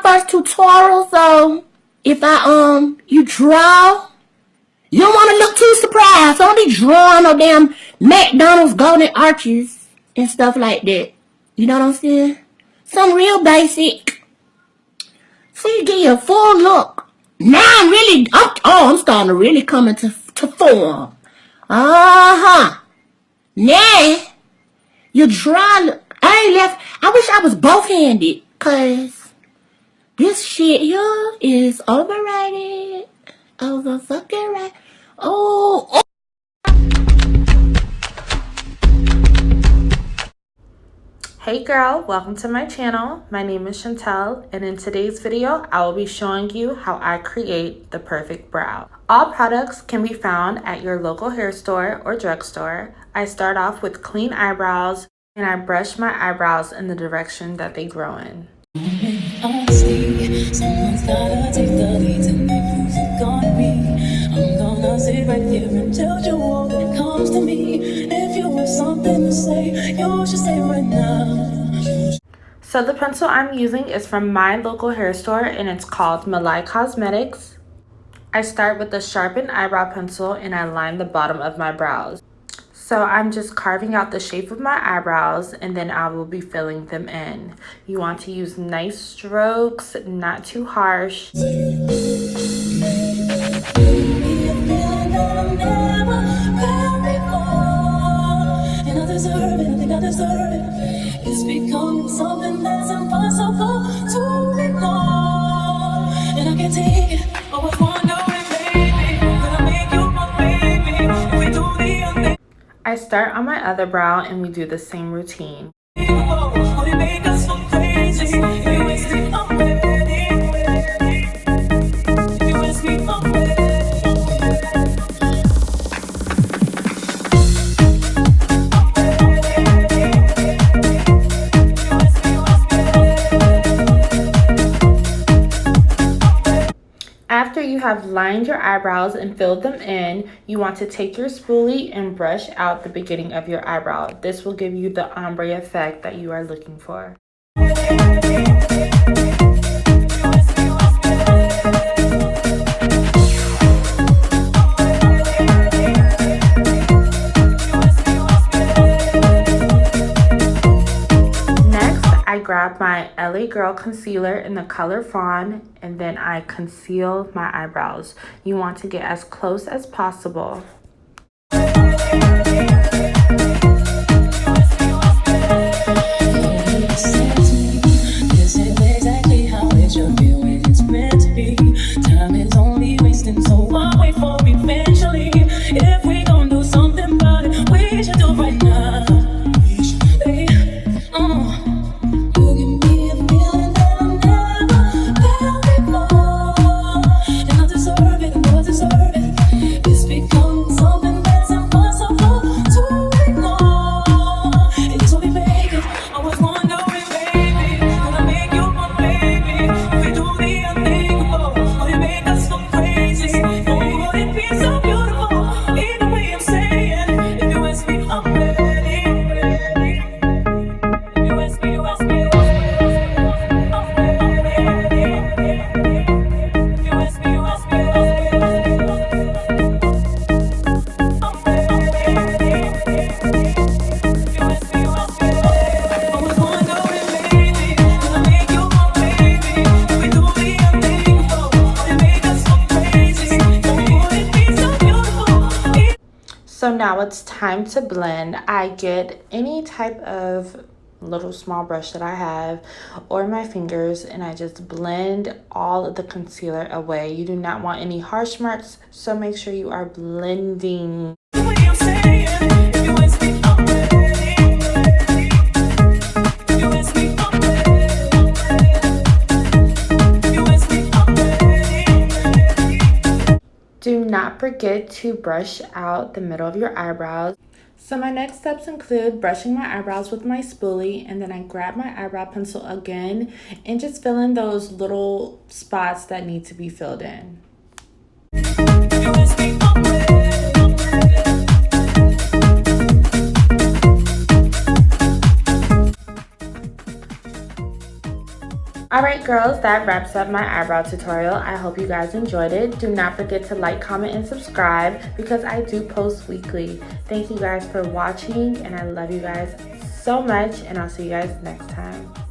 First tutorial, so if you draw, you don't want to look too surprised. Don't be drawing no damn McDonald's golden arches and stuff like that. You know what I'm saying? Some real basic. So you get your full look. Now I'm starting to really come into form. Now you draw. I wish I was both handed, cause this shit here is overrated. Over fucking right. Oh. Hey girl, welcome to my channel. My name is Chantel, and in today's video, I will be showing you how I create the perfect brow. All products can be found at your local hair store or drugstore. I start off with clean eyebrows, and I brush my eyebrows in the direction that they grow in. Someone's gotta take the lead tonight. Who's it gonna be? I'm gonna sit right here and tell you all that comes to me. If you have something to say, you should say right now. So the pencil I'm using is from my local hair store, and it's called Milai Cosmetics. I start with the sharpened eyebrow pencil and I line the bottom of my brows. So I'm just carving out the shape of my eyebrows, and then I will be filling them in. You want to use nice strokes, not too harsh. It's becoming something that's impossible to ignore, and I can't take it. I was wondering, baby, could I make you my baby? If we do the unthink. I start on my other brow and we do the same routine. Would it make us so crazy? If you ask me, I'm ready. If you ask me, I'm ready. After you have lined your eyebrows and filled them in, you want to take your spoolie and brush out the beginning of your eyebrow. This will give you the ombre effect that you are looking for. I grab my LA Girl concealer in the color Fawn, and then I conceal my eyebrows. You want to get as close as possible. This is exactly how it should be when it's meant to be. Time is only wasting, so I'll wait for eventually. If we gon' do something about it, we should do right now. So now it's time to blend. I get any type of little small brush that I have or my fingers, and I just blend all of the concealer away. You do not want any harsh marks, so make sure you are blending. Do not forget to brush out the middle of your eyebrows. So my next steps include brushing my eyebrows with my spoolie, and then I grab my eyebrow pencil again and just fill in those little spots that need to be filled in. I Alright girls, that wraps up my eyebrow tutorial. I hope you guys enjoyed it. Do not forget to like, comment, and subscribe because I do post weekly. Thank you guys for watching and I love you guys so much and I'll see you guys next time.